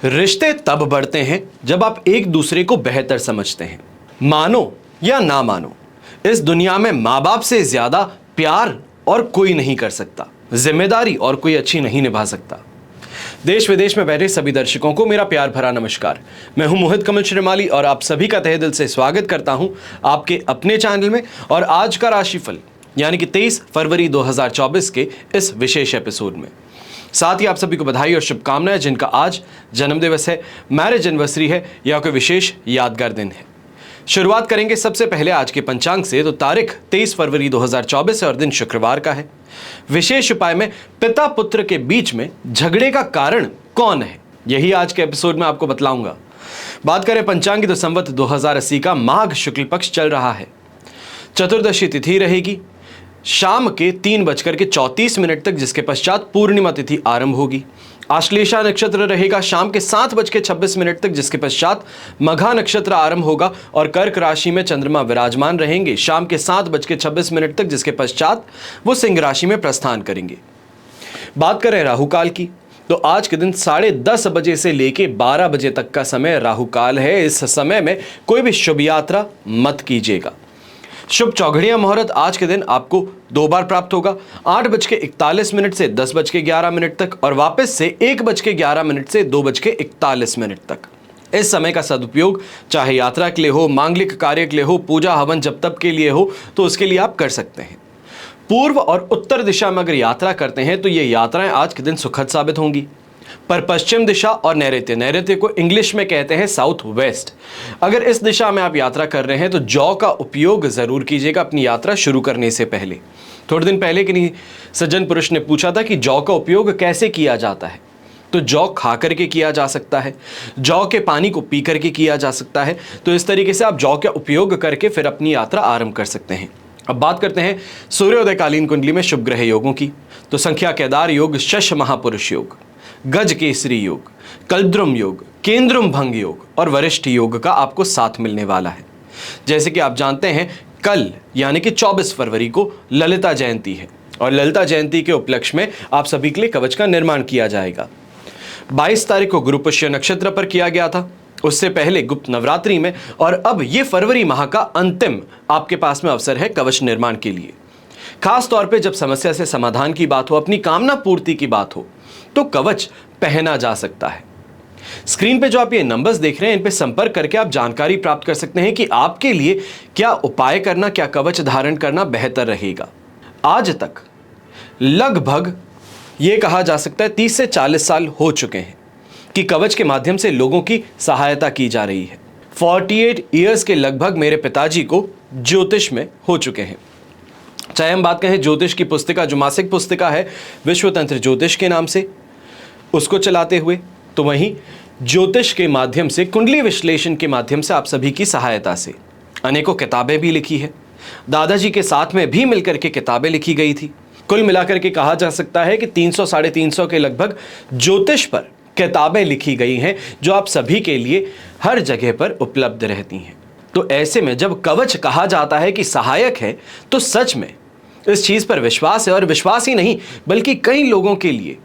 रिश्ते तब बढ़ते हैं जब आप एक दूसरे को बेहतर समझते हैं। मानो या ना मानो, इस दुनिया में माँ बाप से ज्यादा प्यार और कोई नहीं कर सकता, जिम्मेदारी और कोई अच्छी नहीं निभा सकता। देश विदेश में बैठे सभी दर्शकों को मेरा प्यार भरा नमस्कार। मैं हूं मोहित कमल श्रीमाली और आप सभी का तहे दिल से स्वागत करता हूं आपके अपने चैनल में। और आज का राशिफल यानी कि 23 फरवरी 2024 के इस विशेष एपिसोड में साथ ही आप सभी को बधाई और शुभकामनाएं जिनका आज जन्मदिवस है, मैरिज एनिवर्सरी है या कोई विशेष यादगार दिन है। शुरुआत करेंगे सबसे पहले आज के पंचांग से। तो तारीख 23 फरवरी 2024 है और दिन शुक्रवार का है। विशेष उपाय में पिता पुत्र के बीच में झगड़े का कारण कौन है, यही आज के एपिसोड में आपको बतलाऊंगा। बात करें पंचांग की तो संवत 2080 का माघ शुक्ल पक्ष चल रहा है। चतुर्दशी तिथि रहेगी शाम के 3:34 तक, जिसके पश्चात पूर्णिमा तिथि आरंभ होगी। आश्लेषा नक्षत्र रहेगा शाम के 7:26 तक, जिसके पश्चात मघा नक्षत्र आरंभ होगा और कर्क राशि में चंद्रमा विराजमान रहेंगे शाम के 7:26 तक, जिसके पश्चात वो सिंह राशि में प्रस्थान करेंगे। बात करें राहु काल की तो आज के दिन 10:30 बजे से लेके 12 बजे तक का समय राहु काल है। इस समय में कोई भी शुभ यात्रा मत कीजिएगा। शुभ चौघड़िया मुहूर्त आज के दिन आपको 2 बार प्राप्त होगा, 8:41 से 10:11 तक और वापस से 1:11 से 2:41 तक। इस समय का सदुपयोग चाहे यात्रा के लिए हो, मांगलिक कार्य के लिए हो, पूजा हवन जप तप के लिए हो, तो उसके लिए आप कर सकते हैं। पूर्व और उत्तर दिशा में अगर यात्रा करते हैं तो ये यात्राएं आज के दिन सुखद साबित होंगी। पर पश्चिम दिशा और नैऋत्य को इंग्लिश में कहते हैं साउथ वेस्ट, अगर इस दिशा में आप यात्रा कर रहे हैं तो जौ का उपयोग जरूर कीजिएगा अपनी यात्रा शुरू करने से पहले। थोड़े दिन पहले किन्हीं सज्जन पुरुष ने पूछा था कि जौ का उपयोग कैसे किया जाता है, तो जौ खा करके किया जा सकता है, जौ के पानी को पी करके किया जा सकता है। तो इस तरीके से आप जौ का उपयोग करके फिर अपनी यात्रा आरंभ कर सकते हैं। अब बात करते हैं सूर्योदयकालीन कुंडली में शुभ ग्रह योगों की। तो संख्या केदार योग, शश महापुरुष योग, गज केसरी योग, कल्द्रुम योग, केंद्रुम भंग योग और वरिष्ठ योग का आपको साथ मिलने वाला है। जैसे कि आप जानते हैं कल यानी कि 24 फरवरी को ललिता जयंती है और ललिता जयंती के उपलक्ष्य में आप सभी के लिए कवच का निर्माण किया जाएगा। 22 तारीख को गुरु पुष्य नक्षत्र पर किया गया था, उससे पहले गुप्त नवरात्रि में, और अब ये फरवरी माह का अंतिम आपके पास में अवसर है कवच निर्माण के लिए। खास तौर पे जब समस्या से समाधान की बात हो, अपनी कामना पूर्ति की बात हो, तो कवच पहना जा सकता है। स्क्रीन पे जो आप ये नंबर्स देख रहे हैं, इन पे संपर्क करके आप जानकारी प्राप्त कर सकते हैं कि आपके लिए क्या उपाय करना, क्या कवच धारण करना बेहतर रहेगा। आज तक लगभग ये कहा जा सकता है 30 से 40 साल हो चुके हैं कि कवच के माध्यम से लोगों की सहायता की जा रही है। 48 ईयर्स के लगभग मेरे पिताजी को ज्योतिष में हो चुके हैं। चाहे हम बात करें ज्योतिष की पुस्तिका, जो मासिक पुस्तिका है विश्वतंत्र ज्योतिष के नाम से, उसको चलाते हुए, तो वहीं ज्योतिष के माध्यम से, कुंडली विश्लेषण के माध्यम से आप सभी की सहायता से अनेकों किताबें भी लिखी है। दादाजी के साथ में भी मिलकर के किताबें लिखी गई थी। कुल मिलाकर के कहा जा सकता है कि 300 साढ़े 300 के लगभग ज्योतिष पर किताबें लिखी गई हैं, जो आप सभी के लिए हर जगह पर उपलब्ध रहती हैं। तो ऐसे में जब कवच कहा जाता है कि सहायक है, तो सच में इस चीज पर विश्वास है। और विश्वास ही नहीं बल्कि कई लोगों के लिए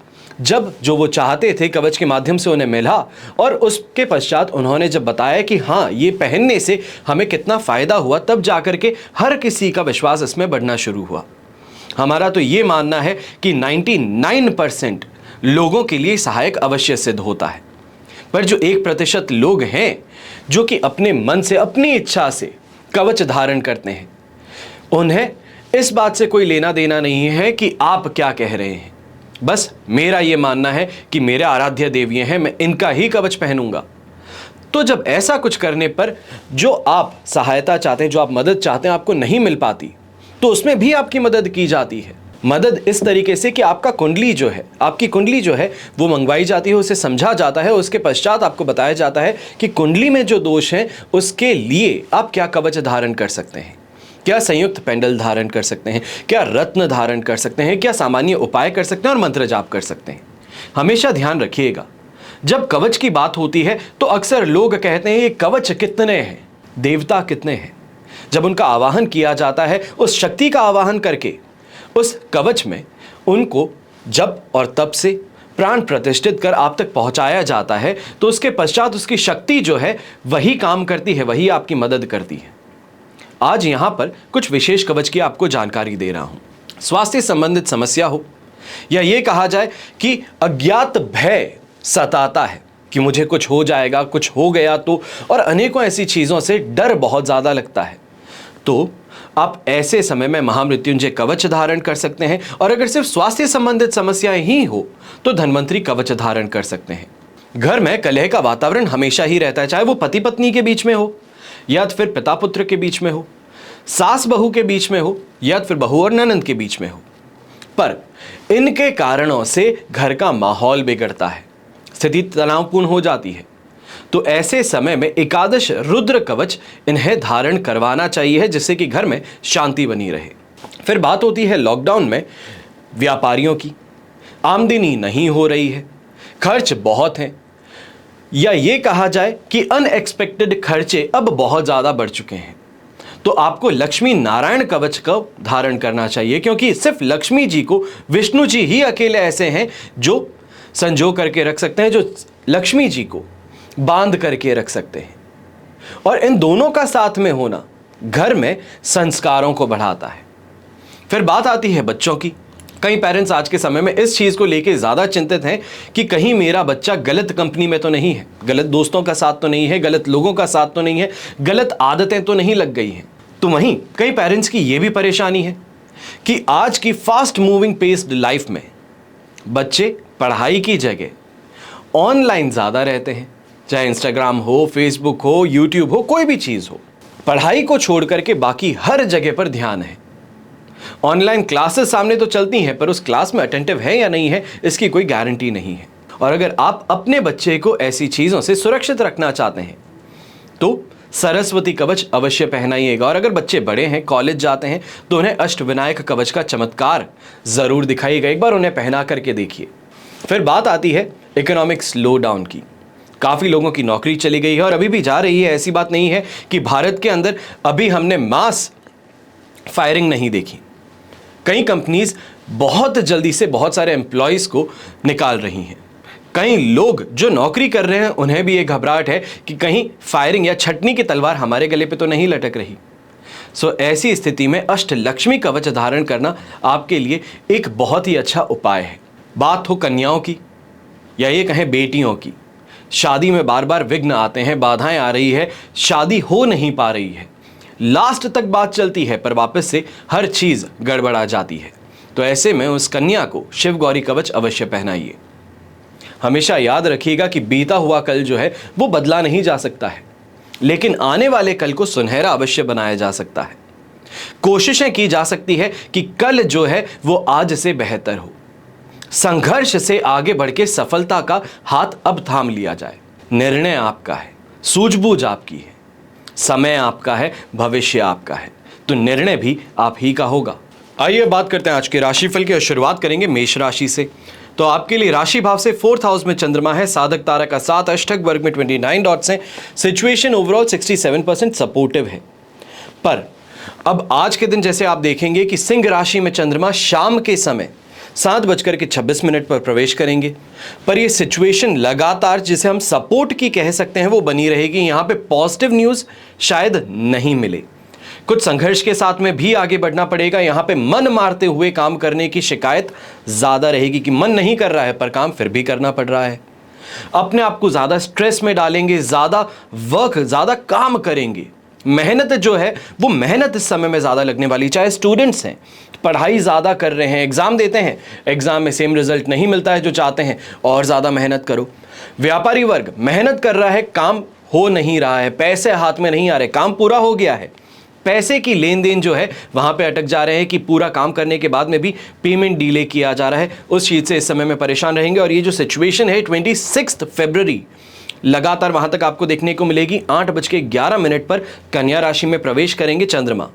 जब जो वो चाहते थे कवच के माध्यम से उन्हें मिला, और उसके पश्चात उन्होंने जब बताया कि हाँ ये पहनने से हमें कितना फायदा हुआ, तब जाकर के हर किसी का विश्वास इसमें बढ़ना शुरू हुआ। हमारा तो ये मानना है कि 99% लोगों के लिए सहायक अवश्य सिद्ध होता है, पर जो 1% लोग हैं जो कि अपने मन से, अपनी इच्छा से कवच धारण करते हैं, उन्हें इस बात से कोई लेना देना नहीं है कि आप क्या कह रहे हैं। बस मेरा यह मानना है कि मेरे आराध्य देवी हैं, मैं इनका ही कवच पहनूंगा। तो जब ऐसा कुछ करने पर जो आप सहायता चाहते हैं, जो आप मदद चाहते हैं, आपको नहीं मिल पाती, तो उसमें भी आपकी मदद की जाती है। मदद इस तरीके से कि आपका कुंडली जो है, आपकी कुंडली जो है वो मंगवाई जाती है, उसे समझा जाता है, उसके पश्चात आपको बताया जाता है कि कुंडली में जो दोष हैं उसके लिए आप क्या कवच धारण कर सकते हैं, क्या संयुक्त पेंडल धारण कर सकते हैं, क्या रत्न धारण कर सकते हैं, क्या सामान्य उपाय कर सकते हैं और मंत्र जाप कर सकते हैं। हमेशा ध्यान रखिएगा, जब कवच की बात होती है तो अक्सर लोग कहते हैं ये कवच कितने हैं, देवता कितने हैं। जब उनका आवाहन किया जाता है, उस शक्ति का आवाहन करके उस कवच में उनको जप और तप से प्राण प्रतिष्ठित कर आप तक पहुंचाया जाता है, तो उसके पश्चात उसकी शक्ति जो है वही काम करती है, वही आपकी मदद करती है। आज यहां पर कुछ विशेष कवच की आपको जानकारी दे रहा हूं। स्वास्थ्य संबंधित समस्या हो या ये कहा जाए कि अज्ञात भय सताता है कि मुझे कुछ हो जाएगा, कुछ हो गया तो, और अनेकों ऐसी चीजों से डर बहुत ज्यादा लगता है, तो आप ऐसे समय में महामृत्युंजय कवच धारण कर सकते हैं। और अगर सिर्फ स्वास्थ्य संबंधित समस्याएं ही हो तो धन्वंतरी कवच धारण कर सकते हैं। घर में कलह का वातावरण हमेशा ही रहता है, चाहे वो पति पत्नी के बीच में हो या फिर पिता पुत्र के बीच में हो, सास बहू के बीच में हो या फिर बहू और ननंद के बीच में हो। पर इनके कारणों से घर का माहौल बिगड़ता है, स्थिति तनावपूर्ण हो जाती है। तो ऐसे समय में एकादश रुद्र कवच इन्हें धारण करवाना चाहिए, जिससे कि घर में शांति बनी रहे। फिर बात होती है लॉकडाउन में व्यापारियों की। आमदनी नहीं हो रही है, खर्च बहुत हैं, या ये कहा जाए कि अनएक्सपेक्टेड खर्चे अब बहुत ज़्यादा बढ़ चुके हैं, तो आपको लक्ष्मी नारायण कवच का धारण करना चाहिए, क्योंकि सिर्फ लक्ष्मी जी को विष्णु जी ही अकेले ऐसे हैं जो संजो करके रख सकते हैं, जो लक्ष्मी जी को बांध करके रख सकते हैं। और इन दोनों का साथ में होना घर में संस्कारों को बढ़ाता है। फिर बात आती है बच्चों की। कई पेरेंट्स आज के समय में इस चीज़ को लेके ज़्यादा चिंतित हैं कि कहीं मेरा बच्चा गलत कंपनी में तो नहीं है, गलत दोस्तों का साथ तो नहीं है, गलत लोगों का साथ तो नहीं है, गलत आदतें तो नहीं लग गई हैं। तो वहीं कई पेरेंट्स की ये भी परेशानी है कि आज की फास्ट मूविंग पेस्ड लाइफ में बच्चे पढ़ाई की जगह ऑनलाइन ज़्यादा रहते हैं, चाहे इंस्टाग्राम हो, फेसबुक हो, यूट्यूब हो, कोई भी चीज़ हो। पढ़ाई को छोड़ करके बाकी हर जगह पर ध्यान है। ऑनलाइन क्लासेस सामने तो चलती हैं, पर उस क्लास में अटेंटिव है या नहीं है इसकी कोई गारंटी नहीं है। और अगर आप अपने बच्चे को ऐसी चीज़ों से सुरक्षित रखना चाहते हैं तो सरस्वती कवच अवश्य पहनाइएगा। और अगर बच्चे बड़े हैं, कॉलेज जाते हैं, तो उन्हें अष्टविनायक कवच का चमत्कार ज़रूर दिखाइएगा, एक बार उन्हें पहना करके देखिए। फिर बात आती है इकोनॉमिक स्लो डाउन की। काफ़ी लोगों की नौकरी चली गई है और अभी भी जा रही है। ऐसी बात नहीं है कि भारत के अंदर अभी हमने मास फायरिंग नहीं देखी। कई कंपनीज बहुत जल्दी से बहुत सारे एम्प्लॉयज़ को निकाल रही हैं। कई लोग जो नौकरी कर रहे हैं उन्हें भी ये घबराहट है कि कहीं फायरिंग या छटनी की तलवार हमारे गले पे तो नहीं लटक रही। ऐसी स्थिति में अष्टलक्ष्मी कवच धारण करना आपके लिए एक बहुत ही अच्छा उपाय है। बात हो कन्याओं की या ये कहें बेटियों की, शादी में बार बार विघ्न आते हैं, बाधाएं आ रही है, शादी हो नहीं पा रही है, लास्ट तक बात चलती है पर वापस से हर चीज़ गड़बड़ा जाती है। तो ऐसे में उस कन्या को शिव गौरी कवच अवश्य पहनाइए। हमेशा याद रखिएगा कि बीता हुआ कल जो है वो बदला नहीं जा सकता है, लेकिन आने वाले कल को सुनहरा अवश्य बनाया जा सकता है। कोशिशें की जा सकती है कि कल जो है वो आज से बेहतर हो। संघर्ष से आगे बढ़ के सफलता का हाथ अब थाम लिया जाए। निर्णय आपका है, सूझबूझ आपकी है, समय आपका है, भविष्य आपका है, तो निर्णय भी आप ही का होगा। आइए बात करते हैं आज के राशिफल की और शुरुआत करेंगे मेष राशि से। तो आपके लिए राशि भाव से 4th हाउस में चंद्रमा है, साधक तारा का 7, अष्टक वर्ग में 29 डॉट्स हैं। सिचुएशन ओवरऑल 67% सपोर्टिव है। पर अब आज के दिन जैसे आप देखेंगे कि सिंह राशि में चंद्रमा शाम के समय 7:26 पर प्रवेश करेंगे, पर ये सिचुएशन लगातार जिसे हम सपोर्ट की कह सकते हैं वो बनी रहेगी। यहाँ पे पॉजिटिव न्यूज़ शायद नहीं मिले, कुछ संघर्ष के साथ में भी आगे बढ़ना पड़ेगा। यहाँ पे मन मारते हुए काम करने की शिकायत ज़्यादा रहेगी कि मन नहीं कर रहा है पर काम फिर भी करना पड़ रहा है। अपने आप को ज़्यादा स्ट्रेस में डालेंगे, ज़्यादा काम करेंगे। मेहनत जो है वो मेहनत इस समय में ज़्यादा लगने वाली। चाहे स्टूडेंट्स हैं, पढ़ाई ज़्यादा कर रहे हैं, एग्ज़ाम देते हैं, एग्ज़ाम में सेम रिजल्ट नहीं मिलता है जो चाहते हैं, और ज़्यादा मेहनत करो। व्यापारी वर्ग मेहनत कर रहा है, काम हो नहीं रहा है, पैसे हाथ में नहीं आ रहे, काम पूरा हो गया है, पैसे की लेन देन जो है वहाँ पे अटक जा रहे हैं कि पूरा काम करने के बाद में भी पेमेंट डिले किया जा रहा है। उस चीज़ से इस समय में परेशान रहेंगे। और ये जो सिचुएशन है 26 फरवरी लगातार वहाँ तक आपको देखने को मिलेगी। 8:11 पर कन्या राशि में प्रवेश करेंगे चंद्रमा,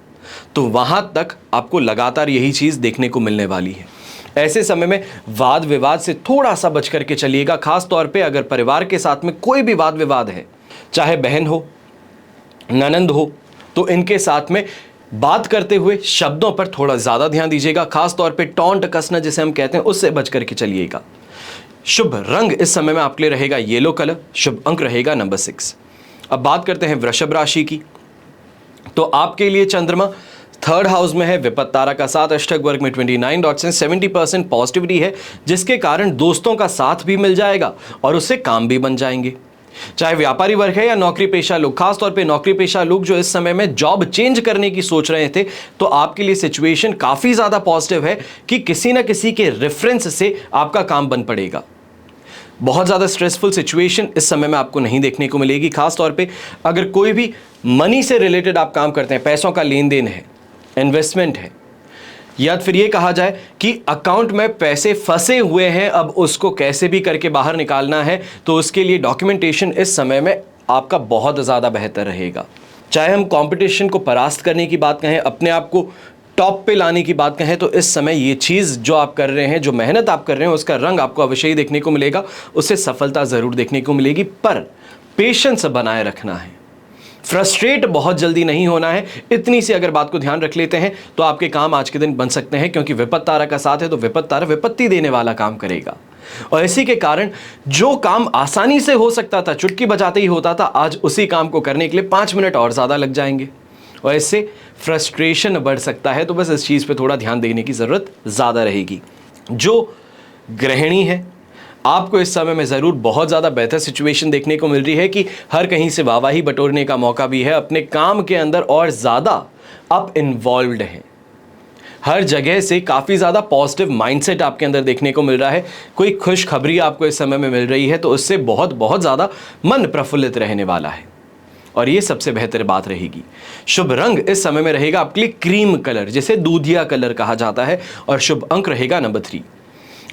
तो वहाँ तक आपको लगातार यही चीज़ देखने को मिलने वाली है। ऐसे समय में वाद विवाद से थोड़ा सा बच करके चलिएगा। खास तौर पे अगर परिवार के साथ में कोई भी वाद विवाद है, चाहे बहन हो, ननंद हो, तो इनके साथ में बात करते हुए शब्दों पर थोड़ा ज़्यादा ध्यान दीजिएगा। खास तौर पे टॉन्ट कसना जिसे हम कहते हैं उससे बच करके चलिएगा। शुभ रंग इस समय में आपके लिए रहेगा येलो कलर, शुभ अंक रहेगा नंबर 6। अब बात करते हैं वृषभ राशि की। तो आपके लिए चंद्रमा थर्ड हाउस में है, विपत्त तारा का साथ, अष्टक वर्ग में 29 डॉट्स हैं, 70% पॉजिटिविटी है, जिसके कारण दोस्तों का साथ भी मिल जाएगा और उससे काम भी बन जाएंगे। चाहे व्यापारी वर्ग है या नौकरी पेशा लोग, खासतौर पे नौकरी पेशा लोग जो इस समय में जॉब चेंज करने की सोच रहे थे, तो आपके लिए सिचुएशन काफी ज्यादा पॉजिटिव है कि किसी ना किसी के रेफरेंस से आपका काम बन पड़ेगा। बहुत ज़्यादा स्ट्रेसफुल सिचुएशन इस समय में आपको नहीं देखने को मिलेगी। खास तौर पे अगर कोई भी मनी से रिलेटेड आप काम करते हैं, पैसों का लेन देन है, इन्वेस्टमेंट है, या फिर ये कहा जाए कि अकाउंट में पैसे फंसे हुए हैं, अब उसको कैसे भी करके बाहर निकालना है, तो उसके लिए डॉक्यूमेंटेशन इस समय में आपका बहुत ज़्यादा बेहतर रहेगा। चाहे हम कंपटीशन को परास्त करने की बात कहें, अपने आप को टॉप पे लाने की बात कहें, तो इस समय ये चीज़ जो आप कर रहे हैं, जो मेहनत आप कर रहे हैं, उसका रंग आपको अवश्य ही देखने को मिलेगा, उससे सफलता ज़रूर देखने को मिलेगी, पर पेशेंस बनाए रखना है, फ्रस्ट्रेट बहुत जल्दी नहीं होना है। इतनी सी अगर बात को ध्यान रख लेते हैं तो आपके काम आज के दिन बन सकते हैं, क्योंकि विपत्त तारा का साथ है, तो विपत्त तारा विपत्ति देने वाला काम करेगा। और इसी के कारण जो काम आसानी से हो सकता था, चुटकी बजाते ही होता था, आज उसी काम को करने के लिए 5 मिनट और ज़्यादा लग जाएंगे और इससे फ्रस्ट्रेशन बढ़ सकता है। तो बस इस चीज़ पे थोड़ा ध्यान देने की ज़रूरत ज़्यादा रहेगी। जो गृहिणी है, आपको इस समय में ज़रूर बहुत ज़्यादा बेहतर सिचुएशन देखने को मिल रही है कि हर कहीं से वाहवाही बटोरने का मौका भी है, अपने काम के अंदर और ज़्यादा आप इन्वॉल्व्ड हैं, हर जगह से काफ़ी ज़्यादा पॉजिटिव माइंडसेट आपके अंदर देखने को मिल रहा है। कोई खुशखबरी आपको इस समय में मिल रही है, तो उससे बहुत बहुत ज़्यादा मन प्रफुल्लित रहने वाला है और ये सबसे बेहतर बात रहेगी। शुभ रंग इस समय में रहेगा आपके लिए क्रीम कलर, जिसे दूधिया कलर कहा जाता है, और शुभ अंक रहेगा नंबर 3।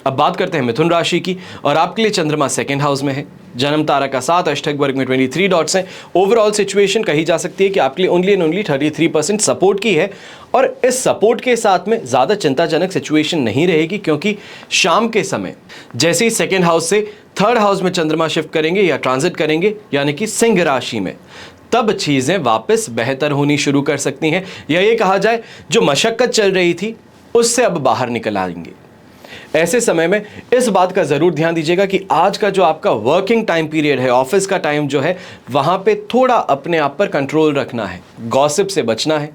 अब बात करते हैं मिथुन राशि की, और आपके लिए चंद्रमा सेकंड हाउस में है, जन्म तारा का साथ, अष्टक वर्ग में 23 डॉट्स हैं। ओवरऑल सिचुएशन कही जा सकती है कि आपके लिए ओनली एंड ओनली 33% सपोर्ट की है, और इस सपोर्ट के साथ में ज़्यादा चिंताजनक सिचुएशन नहीं रहेगी, क्योंकि शाम के समय जैसे ही सेकेंड हाउस से थर्ड हाउस में चंद्रमा शिफ्ट करेंगे या ट्रांजिट करेंगे, यानी कि सिंह राशि में, तब चीज़ें वापस बेहतर होनी शुरू कर सकती हैं, या ये कहा जाए जो मशक्कत चल रही थी उससे अब बाहर निकल आएंगे। ऐसे समय में इस बात का ज़रूर ध्यान दीजिएगा कि आज का जो आपका वर्किंग टाइम पीरियड है, ऑफिस का टाइम जो है, वहाँ पे थोड़ा अपने आप पर कंट्रोल रखना है, गॉसिप से बचना है।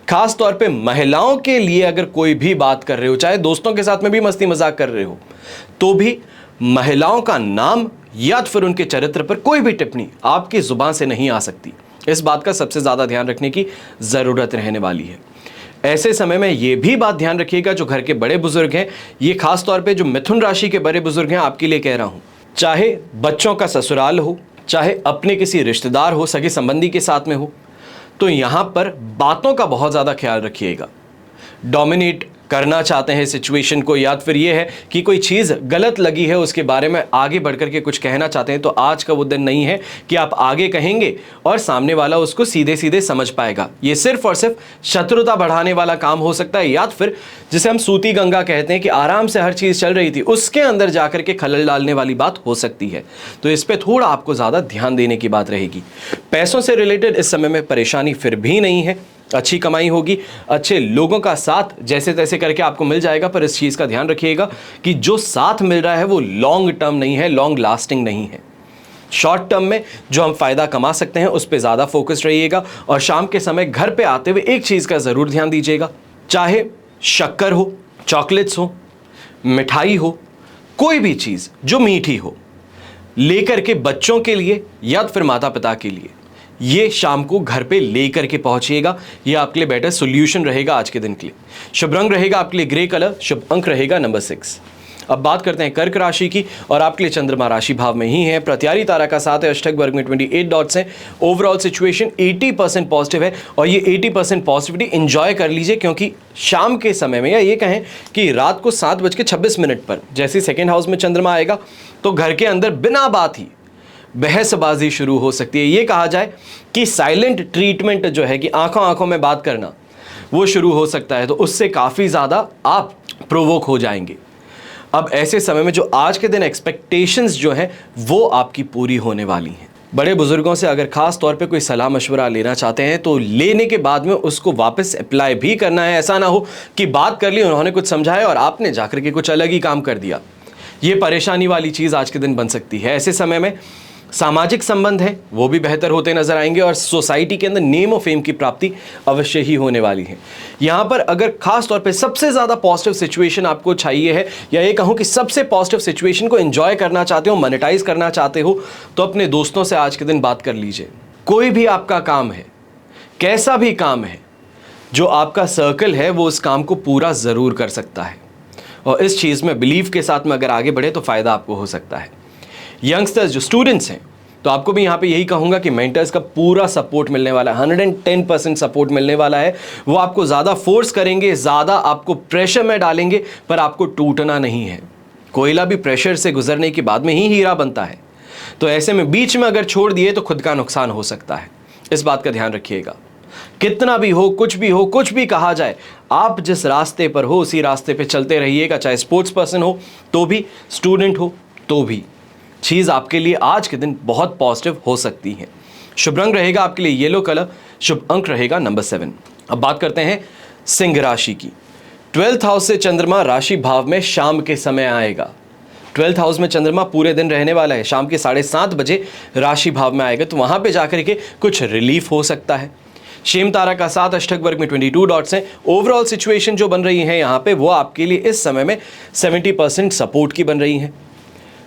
खास तौर पे महिलाओं के लिए अगर कोई भी बात कर रहे हो, चाहे दोस्तों के साथ में भी मस्ती मजाक कर रहे हो, तो भी महिलाओं का नाम या फिर उनके चरित्र पर कोई भी टिप्पणी आपकी ज़ुबान से नहीं आ सकती। इस बात का सबसे ज़्यादा ध्यान रखने की ज़रूरत रहने वाली है। ऐसे समय में ये भी बात ध्यान रखिएगा, जो घर के बड़े बुजुर्ग हैं, ये खास तौर पे जो मिथुन राशि के बड़े बुजुर्ग हैं, आपके लिए कह रहा हूँ, चाहे बच्चों का ससुराल हो, चाहे अपने किसी रिश्तेदार हो, सगे संबंधी के साथ में हो, तो यहाँ पर बातों का बहुत ज़्यादा ख्याल रखिएगा। डोमिनेट करना चाहते हैं सिचुएशन को, या फिर ये है कि कोई चीज़ गलत लगी है उसके बारे में आगे बढ़ कर के कुछ कहना चाहते हैं, तो आज का वो दिन नहीं है कि आप आगे कहेंगे और सामने वाला उसको सीधे सीधे समझ पाएगा। ये सिर्फ और सिर्फ शत्रुता बढ़ाने वाला काम हो सकता है, या फिर जिसे हम सूती गंगा कहते हैं कि आराम से हर चीज़ चल रही थी, उसके अंदर जाकर के खलल डालने वाली बात हो सकती है। तो इस पर थोड़ा आपको ज़्यादा ध्यान देने की बात रहेगी। पैसों से रिलेटेड इस समय में परेशानी फिर भी नहीं है, अच्छी कमाई होगी, अच्छे लोगों का साथ जैसे तैसे करके आपको मिल जाएगा, पर इस चीज़ का ध्यान रखिएगा कि जो साथ मिल रहा है वो लॉन्ग टर्म नहीं है, लॉन्ग लास्टिंग नहीं है। शॉर्ट टर्म में जो हम फ़ायदा कमा सकते हैं उस पर ज़्यादा फोकस रहिएगा, और शाम के समय घर पे आते हुए एक चीज़ का ज़रूर ध्यान दीजिएगा, चाहे शक्कर हो, चॉकलेट्स हो, मिठाई हो, कोई भी चीज़ जो मीठी हो, लेकर के बच्चों के लिए या फिर माता पिता के लिए ये शाम को घर पे लेकर के पहुंचिएगा। ये आपके लिए बेटर सॉल्यूशन रहेगा आज के दिन के लिए। शुभ रंग रहेगा आपके लिए ग्रे कलर, शुभ अंक रहेगा नंबर 6। अब बात करते हैं कर्क राशि की, और आपके लिए चंद्रमा राशि भाव में ही है, प्रत्यारी तारा का साथ है, अष्टक वर्ग में 28 डॉट्स हैं। ओवरऑल सिचुएशन 80% पॉजिटिव है, और ये 80% पॉजिटिविटी एंजॉय कर लीजिए, क्योंकि शाम के समय में, या ये कहें कि रात को 7:26 पर जैसे सेकेंड हाउस में चंद्रमा आएगा, तो घर के अंदर बिना बात ही बहसबाजी शुरू हो सकती है। ये कहा जाए कि साइलेंट ट्रीटमेंट जो है, कि आंखों आंखों में बात करना, वो शुरू हो सकता है, तो उससे काफ़ी ज़्यादा आप प्रोवोक हो जाएंगे। अब ऐसे समय में जो आज के दिन एक्सपेक्टेशंस जो हैं वो आपकी पूरी होने वाली हैं। बड़े बुजुर्गों से अगर खास तौर पे कोई सलाह मशवरा लेना चाहते हैं, तो लेने के बाद में उसको वापस अप्लाई भी करना है। ऐसा ना हो कि बात कर ली, उन्होंने कुछ समझाया और आपने जाकर के कुछ अलग ही काम कर दिया। ये परेशानी वाली चीज़ आज के दिन बन सकती है। ऐसे समय में सामाजिक संबंध हैं वो भी बेहतर होते नजर आएंगे और सोसाइटी के अंदर नेम और फेम की प्राप्ति अवश्य ही होने वाली है। यहाँ पर अगर खास तौर पे सबसे ज़्यादा पॉजिटिव सिचुएशन आपको चाहिए है, या ये कहूँ कि सबसे पॉजिटिव सिचुएशन को एंजॉय करना चाहते हो, मोनेटाइज करना चाहते हो, तो अपने दोस्तों से आज के दिन बात कर लीजिए। कोई भी आपका काम है, कैसा भी काम है, जो आपका सर्कल है वो उस काम को पूरा ज़रूर कर सकता है और इस चीज़ में बिलीव के साथ में अगर आगे बढ़े तो फ़ायदा आपको हो सकता है। यंगस्टर्स जो स्टूडेंट्स हैं, तो आपको भी यहाँ पे यही कहूँगा कि मेंटर्स का पूरा सपोर्ट मिलने वाला है, 110% सपोर्ट मिलने वाला है। वो आपको ज़्यादा फोर्स करेंगे, ज़्यादा आपको प्रेशर में डालेंगे, पर आपको टूटना नहीं है। कोयला भी प्रेशर से गुजरने के बाद में ही हीरा बनता है, तो ऐसे में बीच में अगर छोड़ दिए तो खुद का नुकसान हो सकता है। इस बात का ध्यान रखिएगा। कितना भी हो, कुछ भी हो, कुछ भी कहा जाए, आप जिस रास्ते पर हो उसी रास्ते पे चलते रहिएगा। चाहे स्पोर्ट्स पर्सन हो तो भी, स्टूडेंट हो तो भी, चीज़ आपके लिए आज के दिन बहुत पॉजिटिव हो सकती है। शुभ रंग रहेगा आपके लिए येलो कलर, शुभ अंक रहेगा नंबर 7। अब बात करते हैं सिंह राशि की। 12th हाउस से चंद्रमा राशि भाव में शाम के समय आएगा। 12th हाउस में चंद्रमा पूरे दिन रहने वाला है, शाम के 7:30 बजे राशि भाव में आएगा, तो वहाँ पे जाकर के कुछ रिलीफ हो सकता है। शेम तारा का 7 अष्टक वर्ग में 22 डॉट्स हैं। ओवरऑल सिचुएशन जो बन रही है यहाँ पे वो आपके लिए इस समय में 70% सपोर्ट की बन रही है।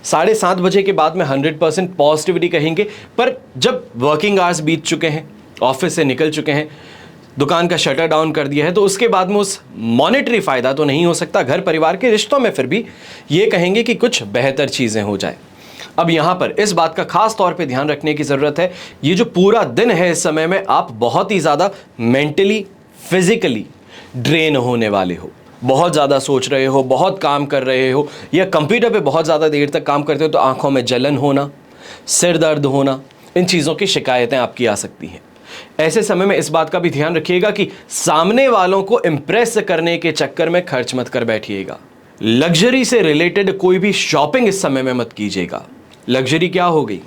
7:30 बजे के बाद में 100% पॉजिटिविटी कहेंगे, पर जब वर्किंग आवर्स बीत चुके हैं, ऑफिस से निकल चुके हैं, दुकान का शटर डाउन कर दिया है, तो उसके बाद में उस मॉनेटरी फ़ायदा तो नहीं हो सकता। घर परिवार के रिश्तों में फिर भी ये कहेंगे कि कुछ बेहतर चीज़ें हो जाए। अब यहाँ पर इस बात का खास तौर पे ध्यान रखने की ज़रूरत है, ये जो पूरा दिन है इस समय में आप बहुत ही ज़्यादा मेंटली, फिजिकली ड्रेन होने वाले हो। बहुत ज़्यादा सोच रहे हो, बहुत काम कर रहे हो, या कंप्यूटर पे बहुत ज़्यादा देर तक काम करते हो तो आंखों में जलन होना, सिर दर्द होना, इन चीज़ों की शिकायतें आपकी आ सकती हैं। ऐसे समय में इस बात का भी ध्यान रखिएगा कि सामने वालों को इम्प्रेस करने के चक्कर में खर्च मत कर बैठिएगा। लग्जरी से रिलेटेड कोई भी शॉपिंग इस समय में मत कीजिएगा। लग्जरी क्या हो गई?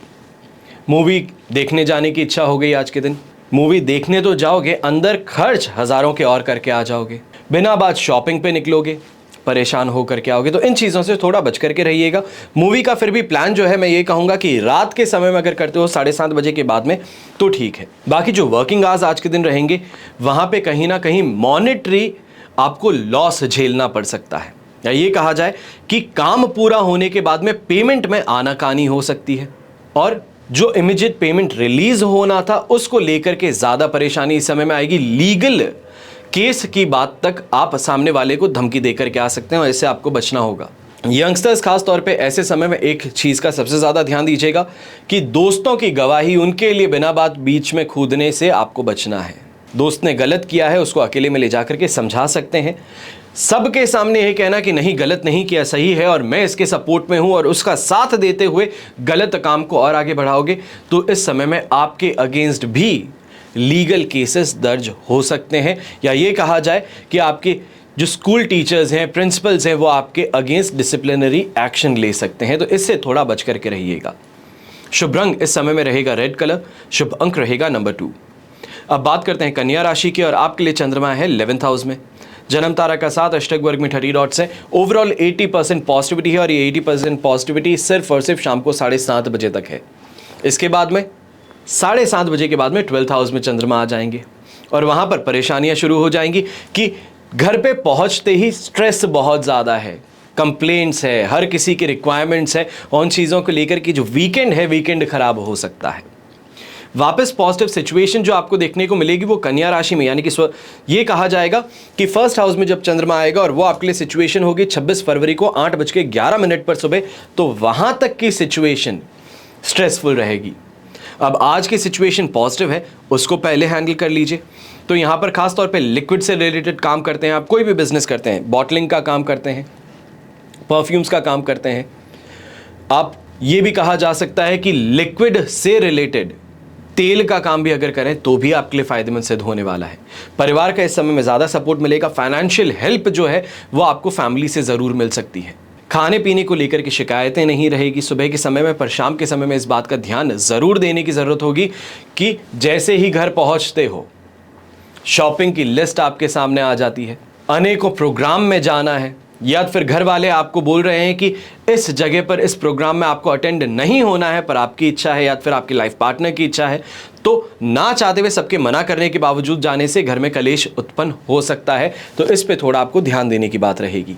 मूवी देखने जाने की इच्छा हो गई आज के दिन, मूवी देखने तो जाओगे, अंदर खर्च हज़ारों के और करके आ जाओगे, बिना बात शॉपिंग पे निकलोगे, परेशान हो करके आओगे। तो इन चीज़ों से थोड़ा बच करके रहिएगा। मूवी का फिर भी प्लान जो है मैं ये कहूँगा कि रात के समय में अगर करते हो 7:30 बजे के बाद में तो ठीक है। बाकी जो वर्किंग आवर्स आज के दिन रहेंगे वहाँ पे कहीं ना कहीं मॉनेटरी आपको लॉस झेलना पड़ सकता है, या ये कहा जाए कि काम पूरा होने के बाद में पेमेंट में आनाकानी हो सकती है, और जो इमीडिएट पेमेंट रिलीज होना था उसको लेकर के ज़्यादा परेशानी इस समय में आएगी। लीगल केस की बात तक आप सामने वाले को धमकी देकर के आ सकते हैं और इससे आपको बचना होगा। यंगस्टर्स खास तौर पे ऐसे समय में एक चीज़ का सबसे ज़्यादा ध्यान दीजिएगा कि दोस्तों की गवाही, उनके लिए बिना बात बीच में कूदने से आपको बचना है। दोस्त ने गलत किया है उसको अकेले में ले जाकर के समझा सकते हैं। सबके सामने ये कहना कि नहीं गलत नहीं किया, सही है और मैं इसके सपोर्ट में हूं, और उसका साथ देते हुए गलत काम को और आगे बढ़ाओगे तो इस समय में आपके अगेंस्ट भी लीगल केसेस दर्ज हो सकते हैं, या ये कहा जाए कि आपके जो स्कूल टीचर्स हैं, प्रिंसिपल्स हैं, वो आपके अगेंस्ट डिसिप्लिनरी एक्शन ले सकते हैं, तो इससे थोड़ा बच करके रहिएगा। शुभ रंग इस समय में रहेगा रेड कलर, शुभ अंक रहेगा नंबर 2। अब बात करते हैं कन्या राशि की, और आपके लिए चंद्रमा है 11th हाउस में। जन्म तारा का 7 अष्टक वर्ग में 30 डॉट्स है। ओवरऑल 80% पॉजिटिविटी है, और ये 80% पॉजिटिविटी सिर्फ और सिर्फ शाम को 7:30 बजे तक है। इसके बाद में 7:30 बजे के बाद में 12th हाउस में चंद्रमा आ जाएंगे, और वहाँ पर परेशानियाँ शुरू हो जाएंगी कि घर पे पहुँचते ही स्ट्रेस बहुत ज़्यादा है, कंप्लेंट्स है, हर किसी की रिक्वायरमेंट्स है, उन चीज़ों को लेकर कि जो वीकेंड है वीकेंड खराब हो सकता है। वापस पॉजिटिव सिचुएशन जो आपको देखने को मिलेगी वो कन्या राशि में, यानी कि ये कहा जाएगा कि फर्स्ट हाउस में जब चंद्रमा आएगा और वो आपके लिए सिचुएशन होगी 26 फरवरी को 8:11 पर सुबह, तो वहाँ तक की सिचुएशन स्ट्रेसफुल रहेगी। अब आज की सिचुएशन पॉजिटिव है, उसको पहले हैंडल कर लीजिए। तो यहाँ पर खास तौर पे लिक्विड से रिलेटेड काम करते हैं आप, कोई भी बिजनेस करते हैं, बॉटलिंग का काम करते हैं, परफ्यूम्स का काम करते हैं आप, ये भी कहा जा सकता है कि लिक्विड से रिलेटेड तेल का काम भी अगर करें तो भी आपके लिए फायदेमंद सिद्ध होने वाला है। परिवार का इस समय में ज़्यादा सपोर्ट मिलेगा। फाइनेंशियल हेल्प जो है वो आपको फैमिली से ज़रूर मिल सकती है। खाने पीने को लेकर की शिकायतें नहीं रहेगी सुबह के समय में, पर शाम के समय में इस बात का ध्यान ज़रूर देने की ज़रूरत होगी कि जैसे ही घर पहुँचते हो शॉपिंग की लिस्ट आपके सामने आ जाती है, अनेकों प्रोग्राम में जाना है, या फिर घर वाले आपको बोल रहे हैं कि इस जगह पर इस प्रोग्राम में आपको अटेंड नहीं होना है, पर आपकी इच्छा है या फिर आपकी लाइफ पार्टनर की इच्छा है, तो ना चाहते हुए सबके मना करने के बावजूद जाने से घर में कलेश उत्पन्न हो सकता है। तो इस पे थोड़ा आपको ध्यान देने की बात रहेगी।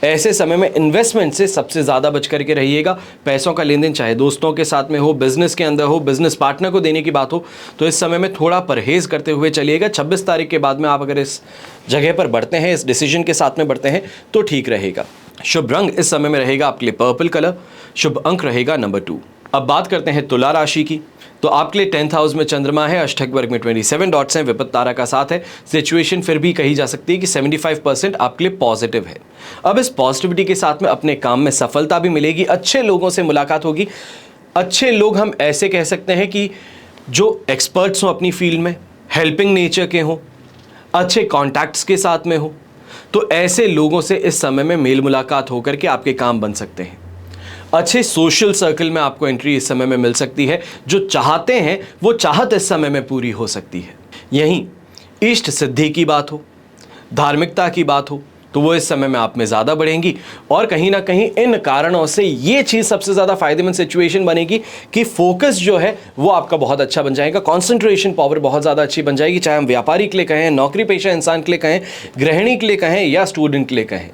ऐसे समय में इन्वेस्टमेंट से सबसे ज़्यादा बच करके रहिएगा। पैसों का लेन देन चाहे दोस्तों के साथ में हो, बिजनेस के अंदर हो, बिजनेस पार्टनर को देने की बात हो, तो इस समय में थोड़ा परहेज करते हुए चलिएगा। 26 तारीख के बाद में आप अगर इस जगह पर बढ़ते हैं, इस डिसीजन के साथ में बढ़ते हैं, तो ठीक रहेगा। शुभ रंग इस समय में रहेगा आपके लिए पर्पल कलर। शुभ अंक रहेगा नंबर 2। अब बात करते हैं तुला राशि की। तो आपके लिए 10th हाउस में चंद्रमा है, अष्टक वर्ग में 27 डॉट्स हैं, विपत्त तारा का साथ है। सिचुएशन फिर भी कही जा सकती है कि 75% आपके लिए पॉजिटिव है। अब इस पॉजिटिविटी के साथ में अपने काम में सफलता भी मिलेगी, अच्छे लोगों से मुलाकात होगी। अच्छे लोग हम ऐसे कह सकते हैं कि जो एक्सपर्ट्स हों अपनी फील्ड में, हेल्पिंग नेचर के हों, अच्छे कॉन्टैक्ट्स के साथ में हो, तो ऐसे लोगों से इस समय में मेल मुलाकात होकर के आपके काम बन सकते हैं। अच्छे सोशल सर्कल में आपको एंट्री इस समय में मिल सकती है। जो चाहते हैं वो चाहत इस समय में पूरी हो सकती है। यहीं इष्ट सिद्धि की बात हो, धार्मिकता की बात हो, तो वो इस समय में आप में ज़्यादा बढ़ेंगी। और कहीं ना कहीं इन कारणों से ये चीज़ सबसे ज़्यादा फायदेमंद सिचुएशन बनेगी कि फोकस जो है वो आपका बहुत अच्छा बन जाएगा, कॉन्सेंट्रेशन पावर बहुत ज़्यादा अच्छी बन जाएगी। चाहे हम व्यापारी के लिए कहें, नौकरी पेशा इंसान के लिए कहें, गृहिणी के लिए कहें या स्टूडेंट के लिए कहें।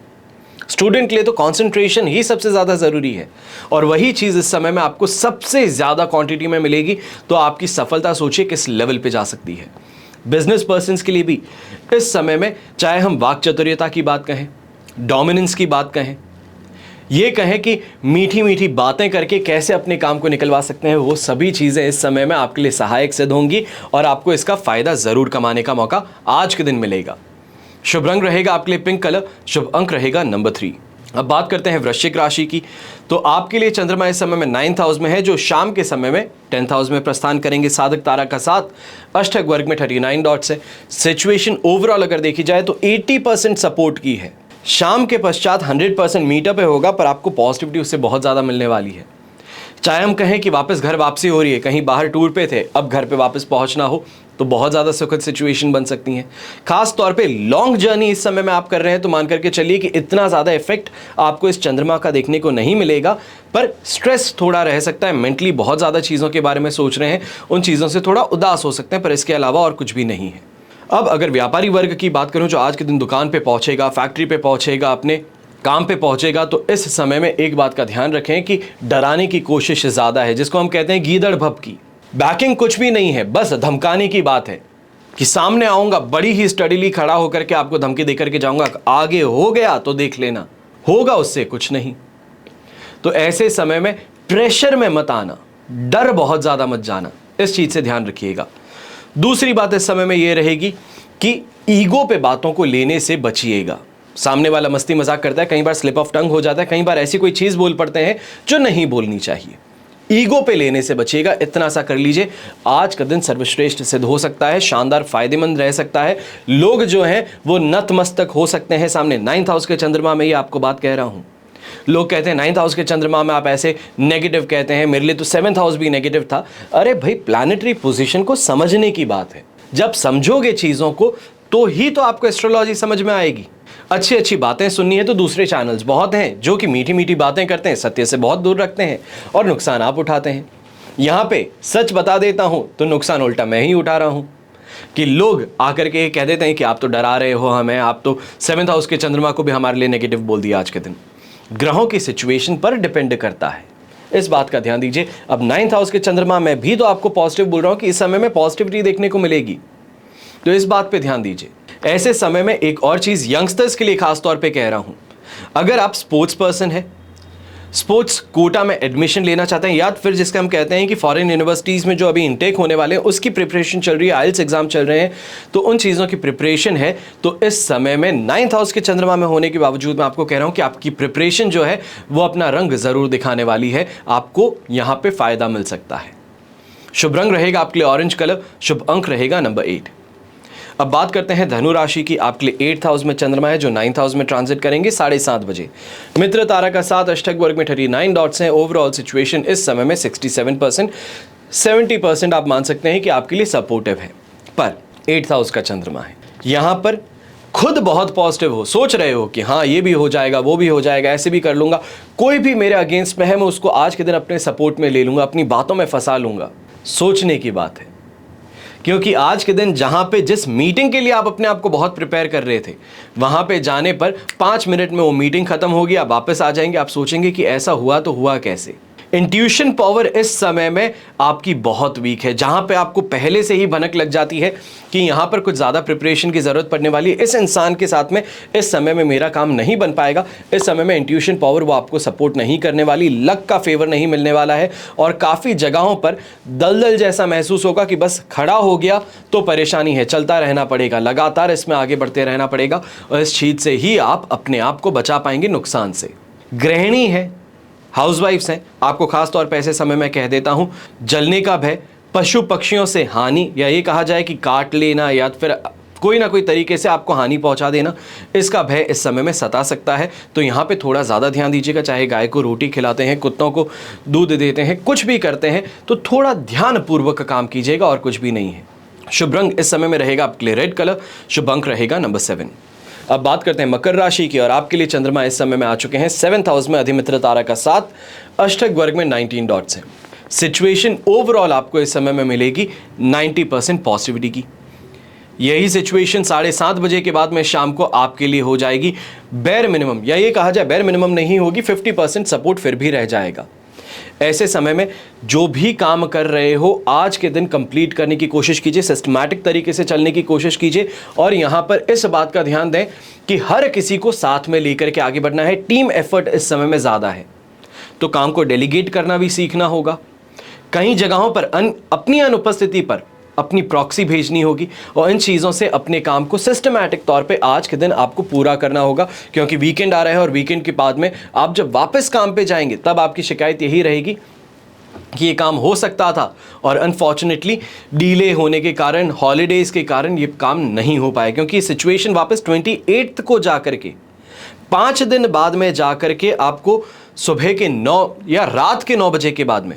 स्टूडेंट के लिए तो कंसंट्रेशन ही सबसे ज़्यादा ज़रूरी है, और वही चीज़ इस समय में आपको सबसे ज़्यादा क्वांटिटी में मिलेगी। तो आपकी सफलता सोचिए किस लेवल पे जा सकती है। बिजनेस पर्सन्स के लिए भी इस समय में, चाहे हम वाक चातुर्यता की बात कहें, डोमिनेंस की बात कहें, ये कहें कि मीठी मीठी बातें करके कैसे अपने काम को निकलवा सकते हैं, वो सभी चीज़ें इस समय में आपके लिए सहायक सिद्ध होंगी और आपको इसका फ़ायदा ज़रूर कमाने का मौका आज के दिन मिलेगा। शुभ रंग रहेगा आपके लिए पिंक कलर। शुभ अंक रहेगा नंबर 3। अब बात करते हैं वृश्चिक राशि की। तो आपके लिए चंद्रमा इस समय में 9th हाउस में है, जो शाम के समय में 10th हाउस में प्रस्थान करेंगे साधक तारा का साथ। अष्टक वर्ग में 39 डॉट्स है। सिचुएशन ओवरऑल अगर देखी जाए तो 80% सपोर्ट की है। शाम के पश्चात 100% मीटअप होगा, पर आपको पॉजिटिविटी उससे बहुत ज़्यादा मिलने वाली है। चाहे हम कहें कि वापस घर वापसी हो रही है, कहीं बाहर टूर पे थे, अब घर पे वापस पहुंचना हो, तो बहुत ज़्यादा सुखद सिचुएशन बन सकती हैं। खास तौर पे लॉन्ग जर्नी इस समय में आप कर रहे हैं, तो मान करके चलिए कि इतना ज़्यादा इफेक्ट आपको इस चंद्रमा का देखने को नहीं मिलेगा, पर स्ट्रेस थोड़ा रह सकता है। मेंटली बहुत ज़्यादा चीज़ों के बारे में सोच रहे हैं, उन चीज़ों से थोड़ा उदास हो सकते हैं, पर इसके अलावा और कुछ भी नहीं है। अब अगर व्यापारी वर्ग की बात करूँ, जो आज के दिन दुकान पर पहुँचेगा, फैक्ट्री पर पहुँचेगा, अपने काम पे पहुंचेगा, तो इस समय में एक बात का ध्यान रखें कि डराने की कोशिश ज़्यादा है, जिसको हम कहते हैं गीदड़ भप की। बैकिंग कुछ भी नहीं है, बस धमकाने की बात है कि सामने आऊंगा, बड़ी ही स्टडीली खड़ा होकर के आपको धमकी देकर के जाऊंगा, आगे हो गया तो देख लेना, होगा उससे कुछ नहीं। तो ऐसे समय में प्रेशर में मत आना, डर बहुत ज़्यादा मत जाना, इस चीज़ से ध्यान रखिएगा। दूसरी बात इस समय में ये रहेगी कि ईगो पे बातों को लेने से बचिएगा। सामने वाला मस्ती मजाक करता है, कई बार स्लिप ऑफ टंग हो जाता है, कई बार ऐसी कोई चीज़ बोल पड़ते हैं जो नहीं बोलनी चाहिए। ईगो पे लेने से बचिएगा, इतना सा कर लीजिए। आज का दिन सर्वश्रेष्ठ सिद्ध हो सकता है, शानदार फायदेमंद रह सकता है। लोग जो हैं वो नतमस्तक हो सकते हैं सामने। 9th हाउस के चंद्रमा में ये आपको बात कह रहा हूँ। लोग कहते हैं 9th हाउस के चंद्रमा में आप ऐसे नेगेटिव कहते हैं, मेरे लिए तो 7th हाउस भी नेगेटिव था। अरे भाई, प्लैनेटरी पोजीशन को समझने की बात है। जब समझोगे चीज़ों को तो ही तो आपको एस्ट्रोलॉजी समझ में आएगी। अच्छी अच्छी बातें सुननी है तो दूसरे चैनल्स बहुत हैं जो कि मीठी मीठी बातें करते हैं, सत्य से बहुत दूर रखते हैं और नुकसान आप उठाते हैं। यहाँ पे सच बता देता हूँ तो नुकसान उल्टा मैं ही उठा रहा हूँ, कि लोग आकर के कह देते हैं कि आप तो डरा रहे हो हमें, आप तो 7th हाउस के चंद्रमा को भी हमारे लिए नेगेटिव बोल दिया। आज के दिन ग्रहों की सिचुएशन पर डिपेंड करता है, इस बात का ध्यान दीजिए। अब 9th हाउस के चंद्रमा में भी तो आपको पॉजिटिव बोल रहा हूँ कि इस समय में पॉजिटिविटी देखने को मिलेगी, तो इस बात पे ध्यान दीजिए। ऐसे समय में एक और चीज़ यंगस्टर्स के लिए खास तौर पे कह रहा हूँ, अगर आप स्पोर्ट्स पर्सन हैं, स्पोर्ट्स कोटा में एडमिशन लेना चाहते हैं, या फिर जिसका हम कहते हैं कि फॉरेन यूनिवर्सिटीज़ में जो अभी इनटेक होने वाले हैं उसकी प्रिपरेशन चल रही है, आइल्स एग्जाम चल रहे हैं, तो उन चीज़ों की प्रिपरेशन है, तो इस समय में 9th हाउस के चंद्रमा में होने के बावजूद मैं आपको कह रहा हूँ कि आपकी प्रिपरेशन जो है वो अपना रंग ज़रूर दिखाने वाली है, आपको यहाँ पर फ़ायदा मिल सकता है। शुभ रंग रहेगा आपके लिए ऑरेंज कलर। शुभ अंक रहेगा नंबर 8। अब बात करते हैं धनु राशि की। आपके लिए 8th हाउस में चंद्रमा है, जो 9th हाउस में ट्रांजिट करेंगे 7:30 बजे। मित्र तारा का साथ, अष्टक वर्ग में 39 डॉट्स हैं। ओवरऑल सिचुएशन इस समय में 67%, 70% आप मान सकते हैं कि आपके लिए सपोर्टिव है, पर 8th हाउस का चंद्रमा है, यहाँ पर खुद बहुत पॉजिटिव हो, सोच रहे हो कि हाँ ये भी हो जाएगा, वो भी हो जाएगा, ऐसे भी कर लूंगा, कोई भी मेरे अगेंस्ट में है मैं उसको आज के दिन अपने सपोर्ट में ले लूंगा, अपनी बातों में फंसा लूंगा, सोचने की बात है। क्योंकि आज के दिन जहां पे जिस मीटिंग के लिए आप अपने आप को बहुत प्रिपेयर कर रहे थे, वहां पे जाने पर 5 मिनट में वो मीटिंग खत्म होगी, आप वापस आ जाएंगे, आप सोचेंगे कि ऐसा हुआ तो हुआ कैसे। इंट्यूशन पावर इस समय में आपकी बहुत वीक है, जहां पे आपको पहले से ही भनक लग जाती है कि यहां पर कुछ ज़्यादा प्रिपरेशन की ज़रूरत पड़ने वाली है, इस इंसान के साथ में इस समय में मेरा काम नहीं बन पाएगा, इस समय में इंट्यूशन पावर वो आपको सपोर्ट नहीं करने वाली, लक का फेवर नहीं मिलने वाला है और काफ़ी जगहों पर दलदल जैसा महसूस होगा कि बस खड़ा हो गया तो परेशानी है, चलता रहना पड़ेगा, लगातार इसमें आगे बढ़ते रहना पड़ेगा और इस चीज़ से ही आप अपने आप को बचा पाएंगे नुकसान से। गृहिणी है, हाउसवाइफ्स हैं, आपको खास तौर पर ऐसे समय में कह देता हूं, जलने का भय, पशु पक्षियों से हानि, या ये कहा जाए कि काट लेना या फिर कोई ना कोई तरीके से आपको हानि पहुंचा देना, इसका भय इस समय में सता सकता है। तो यहाँ पे थोड़ा ज़्यादा ध्यान दीजिएगा, चाहे गाय को रोटी खिलाते हैं, कुत्तों को दूध देते हैं, कुछ भी करते हैं तो थोड़ा ध्यानपूर्वक काम कीजिएगा और कुछ भी नहीं है। शुभ रंग इस समय में रहेगा आपके लिए रेड कलर, शुभ अंक रहेगा नंबर 7। अब बात करते हैं मकर राशि की और आपके लिए चंद्रमा इस समय में आ चुके हैं 7th हाउस में, अधिमित्र तारा का 7, अष्टक वर्ग में 19 डॉट्स हैं। सिचुएशन ओवरऑल आपको इस समय में मिलेगी 90% पॉजिटिविटी की। यही सिचुएशन 7:30 बजे के बाद में शाम को आपके लिए हो जाएगी बेर मिनिमम, या ये कहा जाए बेर मिनिमम नहीं होगी, 50% सपोर्ट फिर भी रह जाएगा। ऐसे समय में जो भी काम कर रहे हो आज के दिन कंप्लीट करने की कोशिश कीजिए, सिस्टमैटिक तरीके से चलने की कोशिश कीजिए और यहाँ पर इस बात का ध्यान दें कि हर किसी को साथ में लेकर के आगे बढ़ना है। टीम एफर्ट इस समय में ज़्यादा है तो काम को डेलीगेट करना भी सीखना होगा। कई जगहों पर अपनी अनुपस्थिति पर अपनी प्रॉक्सी भेजनी होगी और इन चीज़ों से अपने काम को सिस्टमैटिक तौर पे आज के दिन आपको पूरा करना होगा, क्योंकि वीकेंड आ रहा है और वीकेंड के बाद में आप जब वापस काम पे जाएंगे तब आपकी शिकायत यही रहेगी कि ये काम हो सकता था और अनफॉर्चुनेटली डीले होने के कारण, हॉलीडेज़ के कारण ये काम नहीं हो पाया, क्योंकि सिचुएशन वापस 28 को जा करके 5 दिन बाद में जा करके आपको सुबह के 9 या रात के 9 बजे के बाद में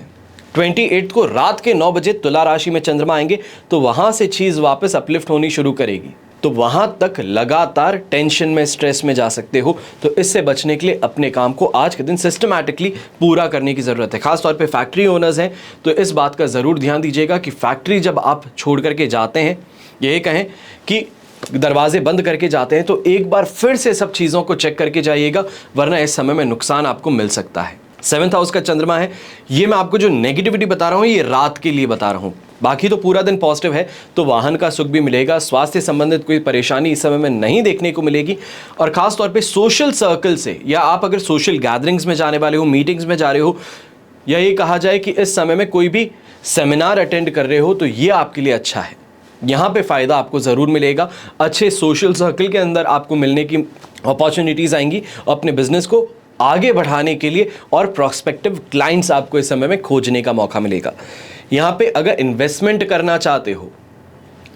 28 को रात के 9 बजे तुला राशि में चंद्रमा आएंगे तो वहां से चीज वापस अपलिफ्ट होनी शुरू करेगी। तो वहां तक लगातार टेंशन में, स्ट्रेस में जा सकते हो। तो इससे बचने के लिए अपने काम को आज के दिन सिस्टमैटिकली पूरा करने की ज़रूरत है। खासतौर पे फैक्ट्री ओनर्स हैं तो इस बात का ज़रूर ध्यान दीजिएगा कि फैक्ट्री जब आप छोड़ करके जाते हैं, ये कहें कि दरवाजे बंद करके जाते हैं, तो एक बार फिर से सब चीज़ों को चेक करके जाइएगा, वरना इस समय में नुकसान आपको मिल सकता है। 7th हाउस का चंद्रमा है, ये मैं आपको जो नेगेटिविटी बता रहा हूँ ये रात के लिए बता रहा हूँ, बाकी तो पूरा दिन पॉजिटिव है। तो वाहन का सुख भी मिलेगा, स्वास्थ्य संबंधित कोई परेशानी इस समय में नहीं देखने को मिलेगी और ख़ास तौर पे सोशल सर्कल से, या आप अगर सोशल गैदरिंग्स में जाने वाले हो, मीटिंग्स में जा रहे हो, या ये कहा जाए कि इस समय में कोई भी सेमिनार अटेंड कर रहे हो, तो ये आपके लिए अच्छा है। यहाँ पे फ़ायदा आपको ज़रूर मिलेगा, अच्छे सोशल सर्कल के अंदर आपको मिलने की अपॉर्चुनिटीज़ आएंगी अपने बिजनेस को आगे बढ़ाने के लिए, और प्रोस्पेक्टिव क्लाइंट्स आपको इस समय में खोजने का मौका मिलेगा। यहाँ पे अगर इन्वेस्टमेंट करना चाहते हो,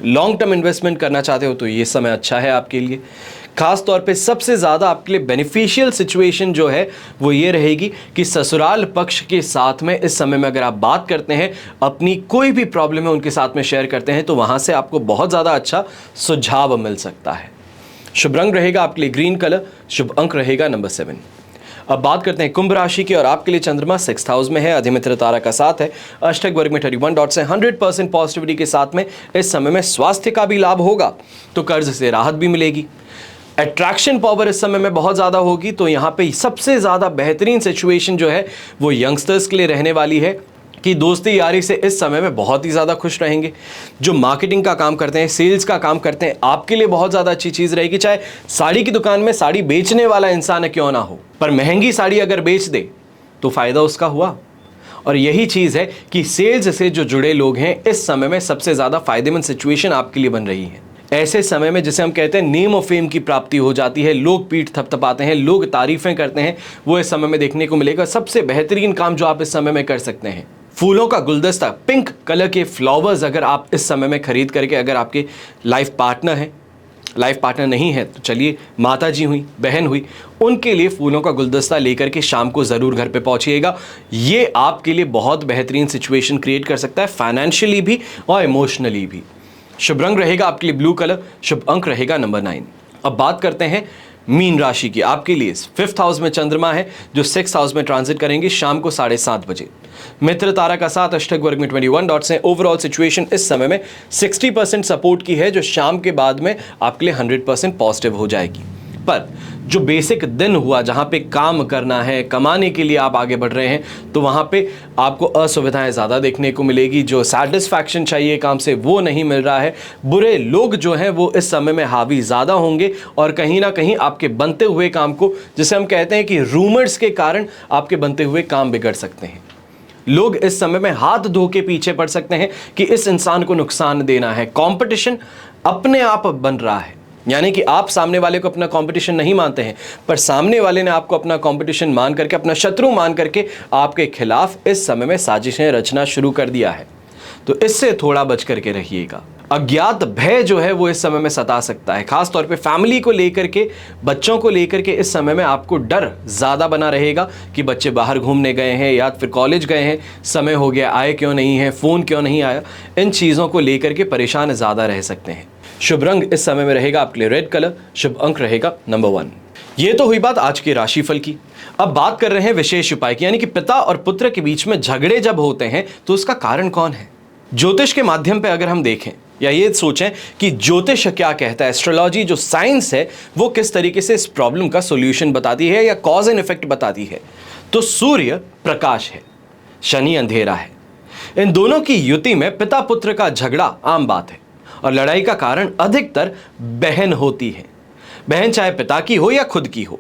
लॉन्ग टर्म इन्वेस्टमेंट करना चाहते हो, तो ये समय अच्छा है आपके लिए। खास तौर पे सबसे ज़्यादा आपके लिए बेनिफिशियल सिचुएशन जो है वो ये रहेगी कि ससुराल पक्ष के साथ में इस समय में अगर आप बात करते हैं, अपनी कोई भी प्रॉब्लम है उनके साथ में शेयर करते हैं, तो वहाँ से आपको बहुत ज़्यादा अच्छा सुझाव मिल सकता है। शुभ रंग रहेगा आपके लिए ग्रीन कलर, शुभ अंक रहेगा नंबर 7। अब बात करते हैं कुंभ राशि की और आपके लिए चंद्रमा 6th हाउस में है, अधिमित्र तारा का 7 है, अष्टक वर्ग में 31 डॉट्स है। 100% पॉजिटिविटी के साथ में इस समय में स्वास्थ्य का भी लाभ होगा, तो कर्ज से राहत भी मिलेगी। अट्रैक्शन पावर इस समय में बहुत ज़्यादा होगी, तो यहाँ पे सबसे ज़्यादा बेहतरीन सिचुएशन जो है वो यंगस्टर्स के लिए रहने वाली है कि दोस्ती यारी से इस समय में बहुत ही ज़्यादा खुश रहेंगे। जो मार्केटिंग का काम करते हैं, सेल्स का काम करते हैं, आपके लिए बहुत ज़्यादा अच्छी चीज़ रहेगी। चाहे साड़ी की दुकान में साड़ी बेचने वाला इंसान क्यों ना हो, पर महंगी साड़ी अगर बेच दे तो फ़ायदा उसका हुआ। और यही चीज़ है कि सेल्स से जो जुड़े लोग हैं इस समय में सबसे ज़्यादा फ़ायदेमंद सिचुएशन आपके लिए बन रही है। ऐसे समय में जिसे हम कहते हैं नेम और फेम की प्राप्ति हो जाती है, लोग पीठ थपथपाते हैं, लोग तारीफ़ें करते हैं, वो इस समय में देखने को मिलेगा। सबसे बेहतरीन काम जो आप इस समय में कर सकते हैं, फूलों का गुलदस्ता, पिंक कलर के फ्लावर्स अगर आप इस समय में खरीद करके, अगर आपके लाइफ पार्टनर हैं, लाइफ पार्टनर नहीं है तो चलिए माता जी हुई, बहन हुई, उनके लिए फूलों का गुलदस्ता लेकर के शाम को ज़रूर घर पे पहुंचिएगा। ये आपके लिए बहुत बेहतरीन सिचुएशन क्रिएट कर सकता है, फाइनेंशियली भी और इमोशनली भी। शुभ रंग रहेगा आपके लिए ब्लू कलर, शुभ अंक रहेगा नंबर 9। अब बात करते हैं मीन राशि की। आपके लिए 5th हाउस में चंद्रमा है जो 6th हाउस में ट्रांजिट करेंगे शाम को 7:30 बजे। मित्र तारा का साथ अष्टक वर्ग में 21 डॉट्स हैं। ओवरऑल सिचुएशन इस समय में 60% सपोर्ट की है, जो शाम के बाद में आपके लिए 100% पॉजिटिव हो जाएगी। पर जो बेसिक दिन हुआ जहां पे काम करना है, कमाने के लिए आप आगे बढ़ रहे हैं, तो वहां पे आपको असुविधाएं ज़्यादा देखने को मिलेगी। जो सेटिस्फैक्शन चाहिए काम से वो नहीं मिल रहा है। बुरे लोग जो हैं वो इस समय में हावी ज़्यादा होंगे और कहीं ना कहीं आपके बनते हुए काम को, जिसे हम कहते हैं कि रूमर्स के कारण आपके बनते हुए काम बिगड़ सकते हैं। लोग इस समय में हाथ धो के पीछे पड़ सकते हैं कि इस इंसान को नुकसान देना है। कंपटीशन अपने आप बन रहा है, यानी कि आप सामने वाले को अपना कंपटीशन नहीं मानते हैं, पर सामने वाले ने आपको अपना कंपटीशन मान करके, अपना शत्रु मान करके आपके खिलाफ इस समय में साजिशें रचना शुरू कर दिया है। तो इससे थोड़ा बच करके रहिएगा। अज्ञात भय जो है वो इस समय में सता सकता है, खास तौर पे फैमिली को लेकर के, बच्चों को लेकर के। इस समय में आपको डर ज़्यादा बना रहेगा कि बच्चे बाहर घूमने गए हैं या फिर कॉलेज गए हैं, समय हो गया, आए क्यों नहीं है, फ़ोन क्यों नहीं आया, इन चीज़ों को लेकर के परेशान ज़्यादा रह सकते हैं। शुभ रंग इस समय में रहेगा आपके लिए रेड कलर। शुभ अंक रहेगा नंबर 1। ये तो हुई बात आज के राशिफल की। अब बात कर रहे हैं विशेष उपाय की, यानी कि पिता और पुत्र के बीच में झगड़े जब होते हैं तो उसका कारण कौन है। ज्योतिष के माध्यम पे अगर हम देखें या ये सोचें कि ज्योतिष क्या कहता है, एस्ट्रोलॉजी जो साइंस है वो किस तरीके से इस प्रॉब्लम का सॉल्यूशन बताती है या कॉज एंड इफेक्ट बताती है, तो सूर्य प्रकाश है, शनि अंधेरा है। इन दोनों की युति में पिता पुत्र का झगड़ा आम बात है और लड़ाई का कारण अधिकतर बहन होती है। बहन चाहे पिता की हो या खुद की हो।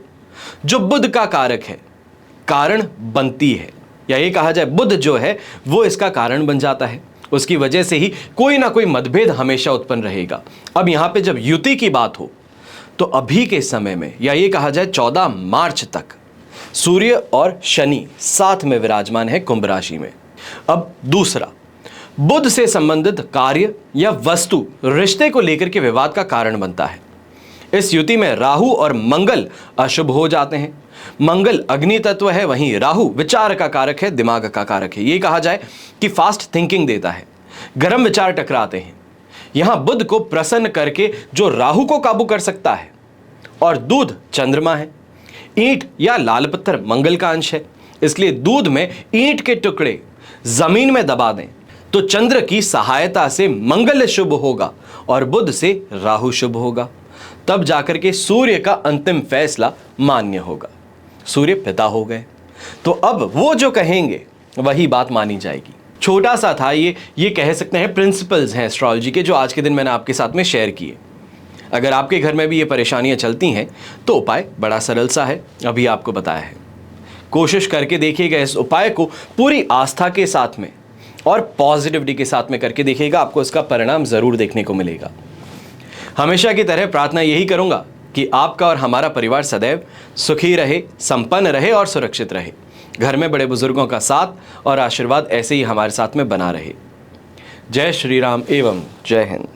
जो बुध का कारक है, कारण बनती है, या ये कहा जाए बुध जो है वो इसका कारण बन जाता है। उसकी वजह से ही कोई ना कोई मतभेद हमेशा उत्पन्न रहेगा। अब यहां पे जब युति की बात हो तो अभी के समय में, या ये कहा जाए 14 मार्च तक, सूर्य और शनि साथ में विराजमान है कुंभ राशि में। अब दूसरा, बुध से संबंधित कार्य या वस्तु रिश्ते को लेकर के विवाद का कारण बनता है। इस युति में राहु और मंगल अशुभ हो जाते हैं। मंगल अग्नि तत्व है, वहीं राहु विचार का कारक है, दिमाग का कारक है। ये कहा जाए कि फास्ट थिंकिंग देता है, गर्म विचार टकराते हैं। यहां बुध को प्रसन्न करके जो राहु को काबू कर सकता है, और दूध चंद्रमा है, ईंट या लाल पत्थर मंगल का अंश है, इसलिए दूध में ईंट के टुकड़े जमीन में दबा दें तो चंद्र की सहायता से मंगल शुभ होगा और बुध से राहु शुभ होगा। तब जाकर के सूर्य का अंतिम फैसला मान्य होगा। सूर्य पिता हो गए तो अब वो जो कहेंगे वही बात मानी जाएगी। छोटा सा था ये कह सकते हैं प्रिंसिपल्स हैं एस्ट्रोलॉजी के, जो आज के दिन मैंने आपके साथ में शेयर किए। अगर आपके घर में भी ये परेशानियां चलती हैं तो उपाय बड़ा सरल सा है, अभी आपको बताया है। कोशिश करके देखिएगा इस उपाय को पूरी आस्था के साथ में और पॉजिटिविटी के साथ में करके देखिएगा, आपको इसका परिणाम ज़रूर देखने को मिलेगा। हमेशा की तरह प्रार्थना यही करूंगा कि आपका और हमारा परिवार सदैव सुखी रहे, संपन्न रहे और सुरक्षित रहे। घर में बड़े बुजुर्गों का साथ और आशीर्वाद ऐसे ही हमारे साथ में बना रहे। जय श्री राम एवं जय हिंद।